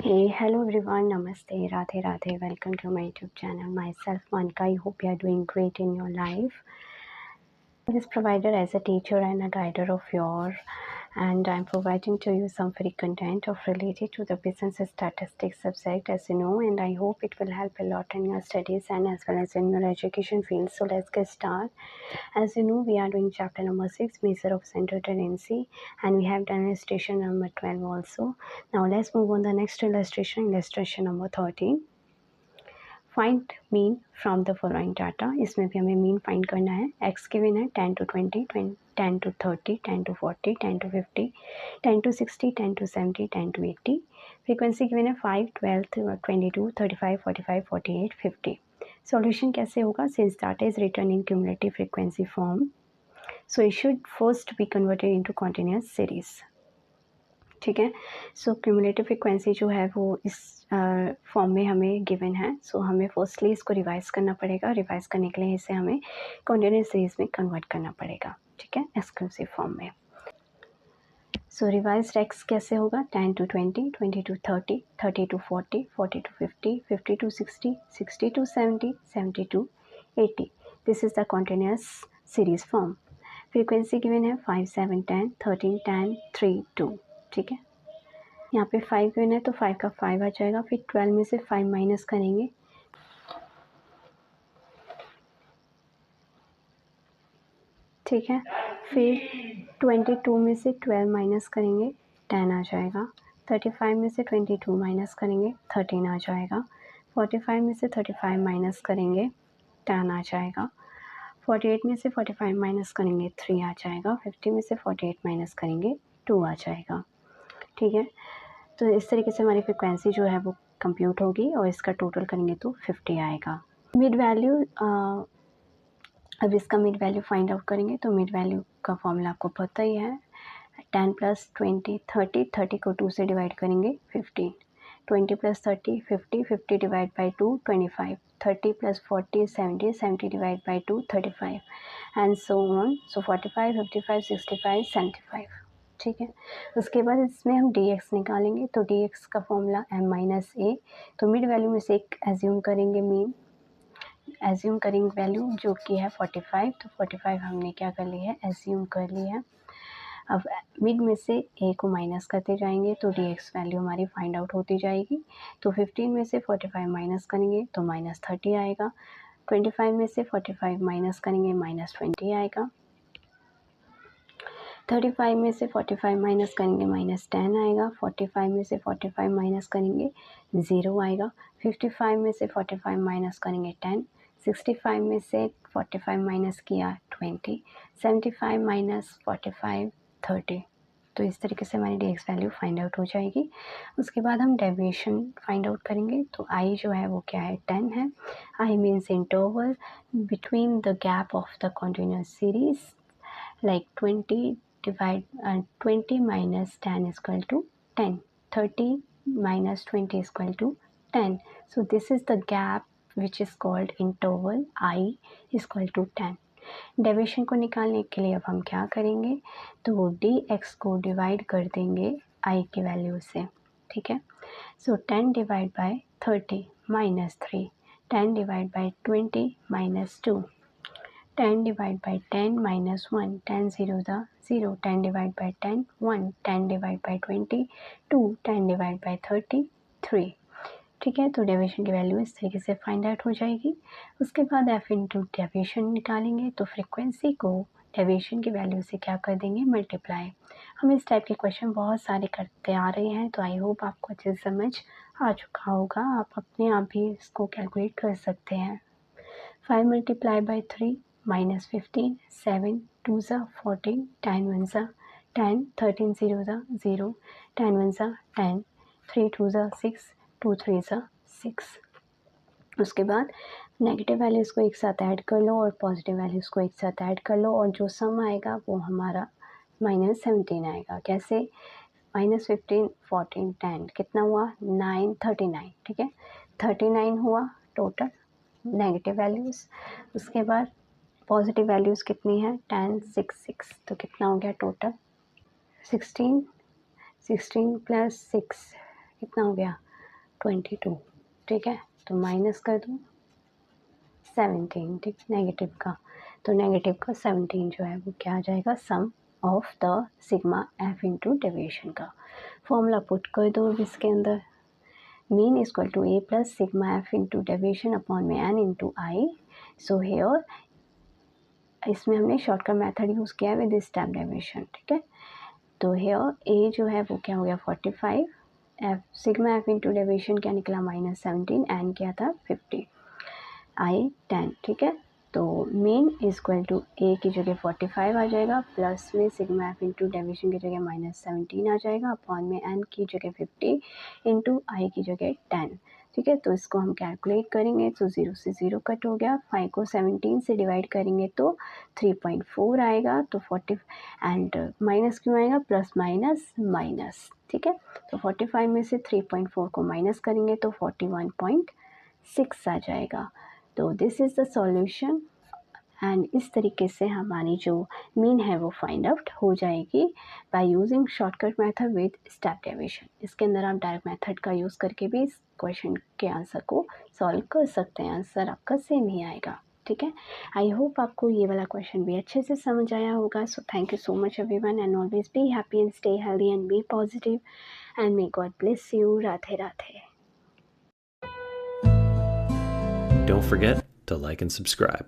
Hey, hello everyone, Namaste, Radhe Radhe, welcome to my YouTube channel. Myself, Manka, I hope you are doing great in your life. I was provided as a teacher and a guider of yours, and I'm providing to you some free content of related to the business statistics subject, as you know, and I hope it will help a lot in your studies and as well as in your education field. So let's get started. As you know, we are doing chapter number 6, measure of center tendency, and we have done illustration number 12 also. Now let's move on the next illustration number 13. Find mean from the following data. इसमें भी हमें mean find करना है। X given है 10 to 20, 10 to 30, 10 to 40, 10 to 50, 10 to 60, 10 to 70, 10 to 80। Frequency given है 5, 12, 22, 35, 45, 48, 50। Solution कैसे होगा? Since data is return in cumulative frequency form, so it should first be converted into continuous series. ठीक है, सो cumulative frequency जो है वो इस फॉर्म में हमें गिवन है। सो हमें फर्स्टली इसको रिवाइज करना पड़ेगा। रिवाइज करने के लिए इसे हमें कॉन्टिन्यूअस सीरीज में कन्वर्ट करना पड़ेगा। ठीक है, एक्सक्लूसिव फॉर्म में। सो रिवाइज एक्स कैसे होगा? 10 to 20, 20 to 30, 30 to 40, 40 to 50, 50 to 60, 60 to 70, 70 to 80। This is the continuous series form. Frequency given है 5, 7, 10, 13, 10, 3, 2। ठीक है, यहाँ पे 5 गिवन है तो 5 का 5 आ जाएगा। फिर 12 में से 5 माइनस करेंगे, ठीक है। फिर 22 में से 12 माइनस करेंगे, 10 आ जाएगा। 35 में से 22 माइनस करेंगे, 13 आ जाएगा। 45 में से 35 माइनस करेंगे, 10 आ जाएगा। 48 में से 45 माइनस करेंगे, 3 आ जाएगा। 50 में से 48 माइनस करेंगे, 2 आ जाएगा। ठीक है, तो इस तरीके से हमारी फ्रिक्वेंसी जो है वो कंप्यूट होगी और इसका टोटल करेंगे तो 50 आएगा। मिड वैल्यू, अब इसका मिड वैल्यू फाइंड आउट करेंगे तो मिड वैल्यू का फॉर्मूला आपको पता ही है। 10 + 20 30, 30 को 2 से डिवाइड करेंगे 15, 20 + 30 50, 50 divide by 2 25, 30 + 40 70, 70 divide by 2 35 and so on. सो 45, 55, 65, 75। ठीक है, उसके बाद इसमें हम dx निकालेंगे तो dx का फॉर्मूला m-a। तो मिड वैल्यू में से एक एज्यूम करेंगे, मीन एज्यूम करेंगे वैल्यू जो कि है 45। तो 45 हमने क्या कर ली है? एज्यूम कर ली है। अब मिड में से a को माइनस करते जाएंगे तो dx वैल्यू हमारी फाइंड आउट होती जाएगी। तो 15 में से 45 माइनस करेंगे तो -30 आएगा। 25 में से 45 माइनस करेंगे -20 आएगा। 35 में से 45 माइनस करेंगे -10 आएगा। 45 में से 45 माइनस करेंगे 0 आएगा। 55 में से 45 माइनस करेंगे 10। 65 में से 45 माइनस किया 20। 75 माइनस 45 30। तो इस तरीके से हमारी dx वैल्यू फाइंड आउट हो जाएगी। उसके बाद हम डेविएशन फाइंड आउट करेंगे तो i जो है वो क्या है? 10 है। i means interval between the gap of the continuous series, like 20 minus 10 is equal to 10, 30 minus 20 is equal to 10. So this is the gap which is called interval I is equal to 10. Deviation को निकालने के लिए अब हम क्या करेंगे? तो dx को डिवाइड कर देंगे i की वैल्यू से। ठीक है, सो 10 divide by 30 -3, 10 divide by 20 -2, 10 divided by 10 minus 1, 10 0 the 0, 10 divided by 10 1, 10 divided by 20 2, 10 divided by 30 3। ठीक है, तो डेविएशन की वैल्यू इस तरीके से फाइंड आउट हो जाएगी। उसके बाद f इंटू डेविएशन निकालेंगे तो फ्रिक्वेंसी को डेविएशन की वैल्यू से क्या कर देंगे? मल्टीप्लाई। हम इस टाइप के क्वेश्चन बहुत सारे करते आ रहे हैं, तो आई होप आपको अच्छे से समझ आ चुका होगा। आप अपने आप भी इसको कैलकुलेट कर सकते हैं। 5 multiplied by 3 minus 15, 7 2s are 14, 10 1s are 10, 13 0s are 0, 10 1s are 10, 3 2s are 6, 2 3s are 6। उसके बाद नेगेटिव वैल्यूज़ को एक साथ ऐड कर लो और पॉजिटिव वैल्यूज़ को एक साथ ऐड कर लो और जो सम आएगा वो हमारा -17 आएगा। कैसे? -15 14 10 कितना हुआ? 9 39। ठीक है, 39 हुआ टोटल नेगेटिव वैल्यूज़। उसके बाद पॉजिटिव वैल्यूज़ कितनी है? 10 6 6। तो कितना हो गया टोटल? 16 16 + 6 कितना हो गया? 22, ठीक है। तो माइनस कर दूँ 17, ठीक, नेगेटिव का, तो नेगेटिव का 17 जो है वो क्या आ जाएगा, sum of the sigma F into deviation का। फॉर्मूला पुट कर दो अब इसके अंदर, mean equal to A plus sigma F into deviation upon में N into I. So here इसमें हमने शॉर्टकट मेथड यूज़ किया है विद स्टेप डेविएशन, ठीक है। तो हेयर ए जो है वो क्या हो गया 45, F sigma F into deviation क्या निकला -17, एन क्या था 50, आई 10, ठीक है। तो मीन इक्वल टू ए की जगह 45 आ जाएगा, प्लस में सिग्मा एफ इंटू डेविएशन की जगह -17 आ जाएगा, अपॉन में एन की जगह 50 इंटू आई की जगह 10, ठीक है। तो इसको हम कैलकुलेट करेंगे तो 0 से 0 कट हो गया, 5 को 17 से डिवाइड करेंगे तो 3.4 आएगा, तो 40 एंड माइनस क्यों आएगा, प्लस माइनस माइनस, ठीक है। तो 45 में से 3.4 को माइनस करेंगे तो 41.6 आ जाएगा। तो this is the solution, and इस तरीके से हमारी जो मीन है वो फाइंड आउट हो जाएगी by using shortcut method with step deviation. इसके अंदर आप डायरेक्ट मेथड का यूज़ करके भी इस क्वेश्चन के आंसर को सॉल्व कर सकते हैं, आंसर आपका सेम ही आएगा, ठीक है। आई होप आपको ये वाला क्वेश्चन भी अच्छे से समझ आया होगा। So thank you so much everyone, and always be happy and stay healthy and be positive, and may God bless you. Radhe Radhe. Don't forget to like and subscribe.